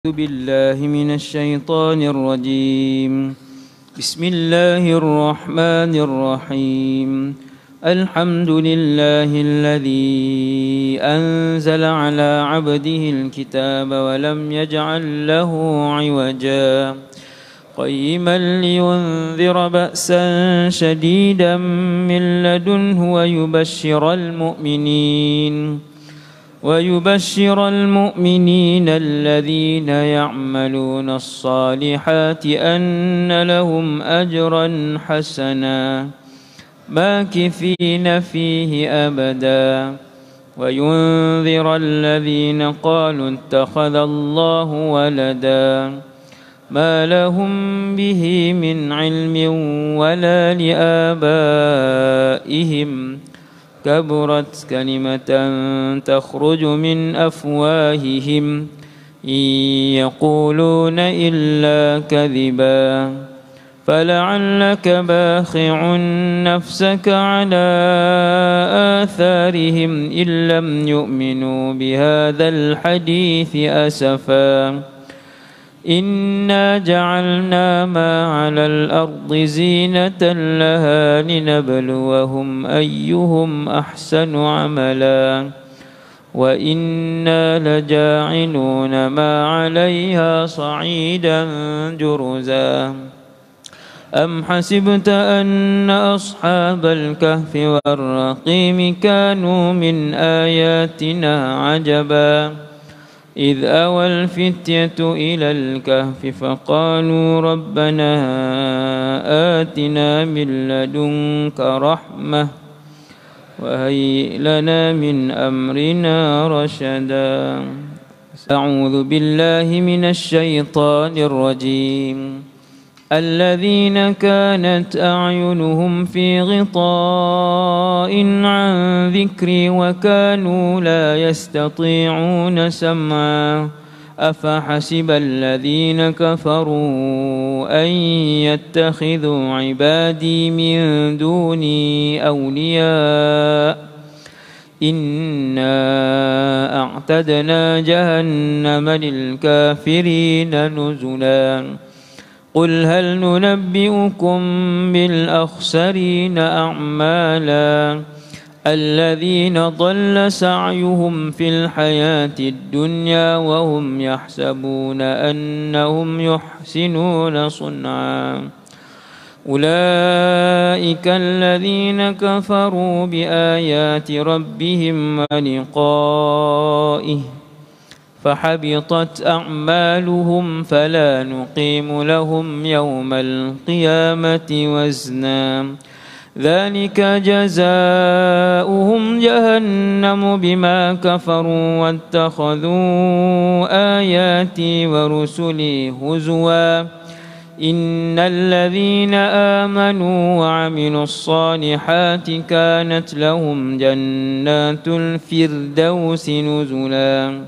أعوذ بالله من الشيطان الرجيم. بسم الله الرحمن الرحيم. الحمد لله الذي أنزل على عبده الكتاب ولم يجعل له عوجا قيما لينذر بأسا شديدا من لدنه ويبشر المؤمنين الذين يعملون الصالحات أن لهم أجرا حسنا ماكثين فيه أبدا وينذر الذين قالوا اتخذ الله ولدا ما لهم به من علم ولا لآبائهم كبرت كلمة تخرج من أفواههم إن يقولون إلا كذبا فلعلك باخع نفسك على آثارهم إن لم يؤمنوا بهذا الحديث أسفا إنا جعلنا ما على الأرض زينة لها لنبلوهم أيهم أحسن عملا وإنا لجاعلون ما عليها صعيدا جرزا أم حسبت أن أصحاب الكهف والرقيم كانوا من آياتنا عجبا إذ أوى الفتية إلى الكهف فقالوا ربنا آتنا من لدنك رحمة وهيئ لنا من أمرنا رشدا. أعوذ بالله من الشيطان الرجيم. الذين كانت أعينهم في غطاء عن ذكري وكانوا لا يستطيعون سمعا أفحسب الذين كفروا أن يتخذوا عبادي من دوني أولياء إنا أعتدنا جهنم للكافرين نزلا. قل هل ننبئكم بالأخسرين أعمالا الذين ضل سعيهم في الحياة الدنيا وهم يحسبون أنهم يحسنون صنعا أولئك الذين كفروا بآيات ربهم ولقائه فحبطت أعمالهم فلا نقيم لهم يوم القيامة وزنا ذلك جزاؤهم جهنم بما كفروا واتخذوا آياتي ورسلي هزوا إن الذين آمنوا وعملوا الصالحات كانت لهم جنات الفردوس نزلا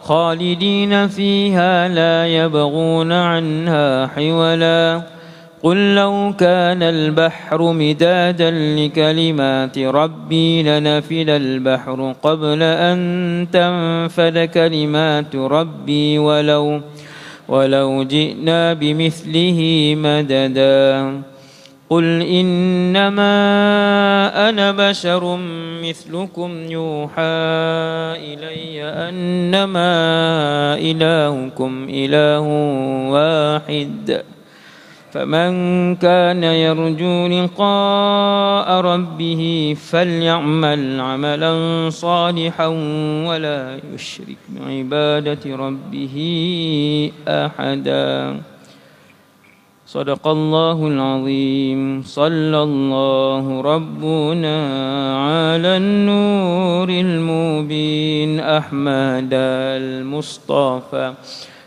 خالدين فيها لا يبغون عنها حولا. قل لو كان البحر مدادا لكلمات ربي لنفد البحر قبل أن تنفد كلمات ربي ولو جئنا بمثله مددا. قل إنما أنا بشر مثلكم يوحى إلي أنما إلهكم إله واحد فمن كان يرجو لقاء ربه فليعمل عملا صالحا ولا يشرك بعبادة ربه أحدا. صدق الله العظيم. صلى الله ربنا على النور المبين أحمد المصطفى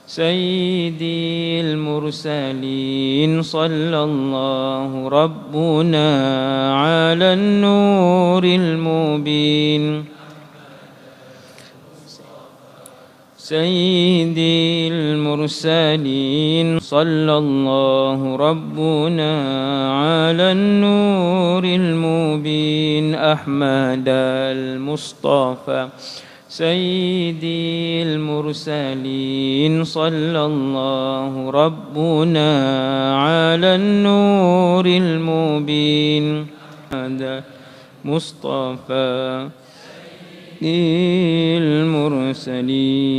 سيدي المرسلين. صلى الله ربنا على النور المبين سيدي المرسلين. صلى الله ربنا على النور المبين أحمد المصطفى سيدي المرسلين صلى الله ربنا على النور المبين هذا مصطفى المرسلين.